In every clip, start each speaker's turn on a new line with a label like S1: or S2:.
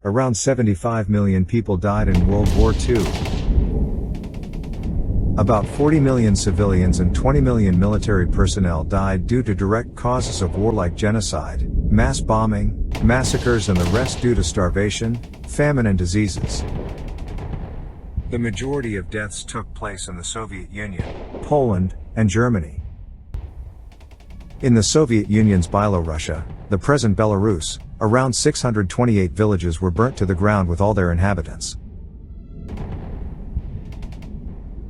S1: Around 75 million people died in World War II. About 40 million civilians and 20 million military personnel died due to direct causes of war like genocide, mass bombing, massacres, and the rest due to starvation, famine, and diseases. The majority of deaths took place in the Soviet Union, Poland, and Germany. In the Soviet Union's Byelorussia, the present Belarus, around 628 villages were burnt to the ground with all their inhabitants.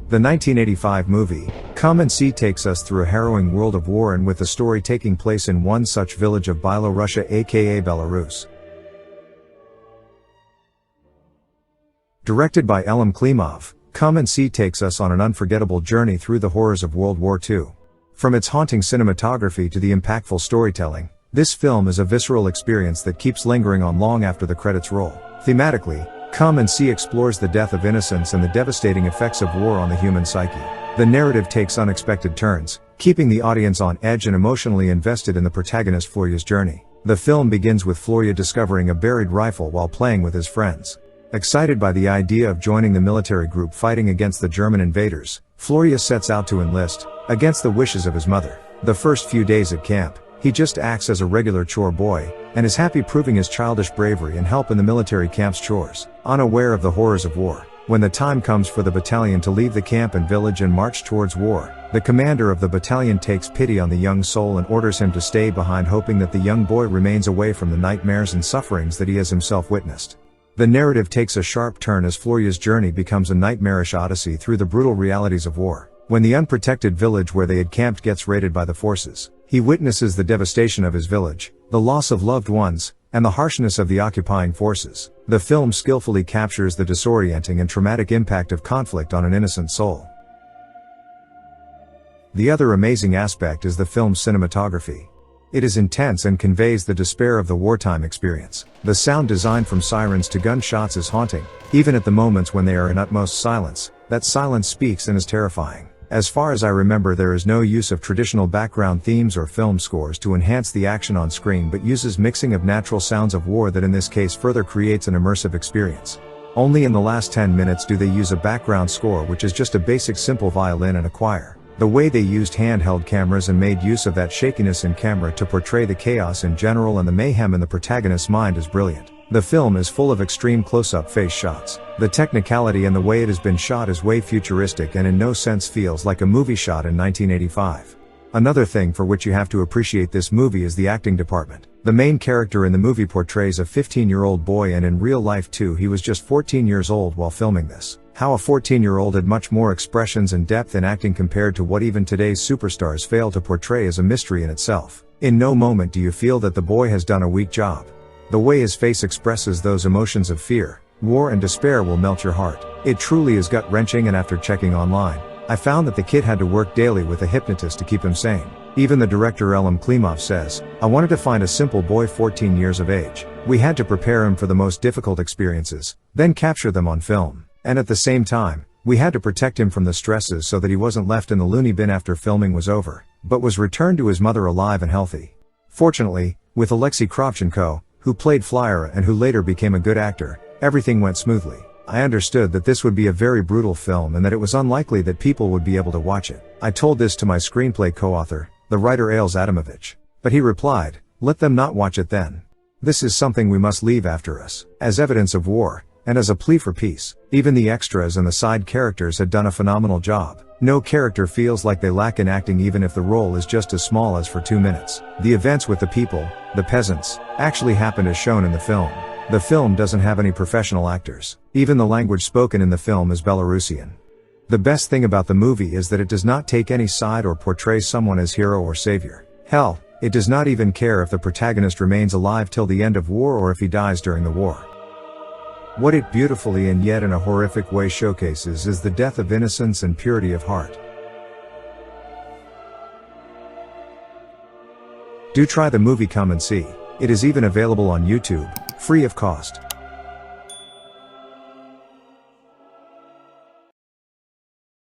S1: The 1985 movie, Come and See, takes us through a harrowing world of war, and with the story taking place in one such village of Byelorussia, aka Belarus. Directed by Elim Klimov, Come and See takes us on an unforgettable journey through the horrors of World War II. From its haunting cinematography to the impactful storytelling, this film is a visceral experience that keeps lingering on long after the credits roll. Thematically, Come and See explores the death of innocence and the devastating effects of war on the human psyche. The narrative takes unexpected turns, keeping the audience on edge and emotionally invested in the protagonist Florya's journey. The film begins with Florya discovering a buried rifle while playing with his friends. Excited by the idea of joining the military group fighting against the German invaders, Florya sets out to enlist, against the wishes of his mother. The first few days at camp, he just acts as a regular chore boy, and is happy proving his childish bravery and help in the military camp's chores, unaware of the horrors of war. When the time comes for the battalion to leave the camp and village and march towards war, the commander of the battalion takes pity on the young soul and orders him to stay behind, hoping that the young boy remains away from the nightmares and sufferings that he has himself witnessed. The narrative takes a sharp turn as Florya's journey becomes a nightmarish odyssey through the brutal realities of war. When the unprotected village where they had camped gets raided by the forces, he witnesses the devastation of his village, the loss of loved ones, and the harshness of the occupying forces. The film skillfully captures the disorienting and traumatic impact of conflict on an innocent soul. The other amazing aspect is the film's cinematography. It is intense and conveys the despair of the wartime experience. The sound design from sirens to gunshots is haunting, even at the moments when they are in utmost silence. That silence speaks and is terrifying. As far as I remember, there is no use of traditional background themes or film scores to enhance the action on screen, but uses mixing of natural sounds of war that in this case further creates an immersive experience. Only in the last 10 minutes do they use a background score, which is just a basic simple violin and a choir. The way they used handheld cameras and made use of that shakiness in camera to portray the chaos in general and the mayhem in the protagonist's mind is brilliant. The film is full of extreme close-up face shots. The technicality and the way it has been shot is way futuristic and in no sense feels like a movie shot in 1985. Another thing for which you have to appreciate this movie is the acting department. The main character in the movie portrays a 15-year-old boy, and in real life too he was just 14 years old while filming this. How a 14-year-old had much more expressions and depth in acting compared to what even today's superstars fail to portray is a mystery in itself. In no moment do you feel that the boy has done a weak job. The way his face expresses those emotions of fear, war, and despair will melt your heart. It truly is gut-wrenching, and after checking online, I found that the kid had to work daily with a hypnotist to keep him sane. Even the director Elim Klimov says, "I wanted to find a simple boy 14 years of age. We had to prepare him for the most difficult experiences, then capture them on film. And at the same time, we had to protect him from the stresses so that he wasn't left in the loony bin after filming was over, but was returned to his mother alive and healthy." Fortunately, with Alexei Kravchenko, who played Flyer and who later became a good actor, everything went smoothly. I understood that this would be a very brutal film and that it was unlikely that people would be able to watch it. I told this to my screenplay co-author, the writer Ailes Adamovich. But he replied, "Let them not watch it then. This is something we must leave after us." As evidence of war, and as a plea for peace, even the extras and the side characters had done a phenomenal job. No character feels like they lack in acting, even if the role is just as small as for 2 minutes. The events with the people, the peasants, actually happened as shown in the film. The film doesn't have any professional actors. Even the language spoken in the film is Belarusian. The best thing about the movie is that it does not take any side or portray someone as hero or savior. Hell, it does not even care if the protagonist remains alive till the end of war or if he dies during the war. What it beautifully and yet in a horrific way showcases is the death of innocence and purity of heart. Do try the movie Come and See. It is even available on YouTube, free of cost.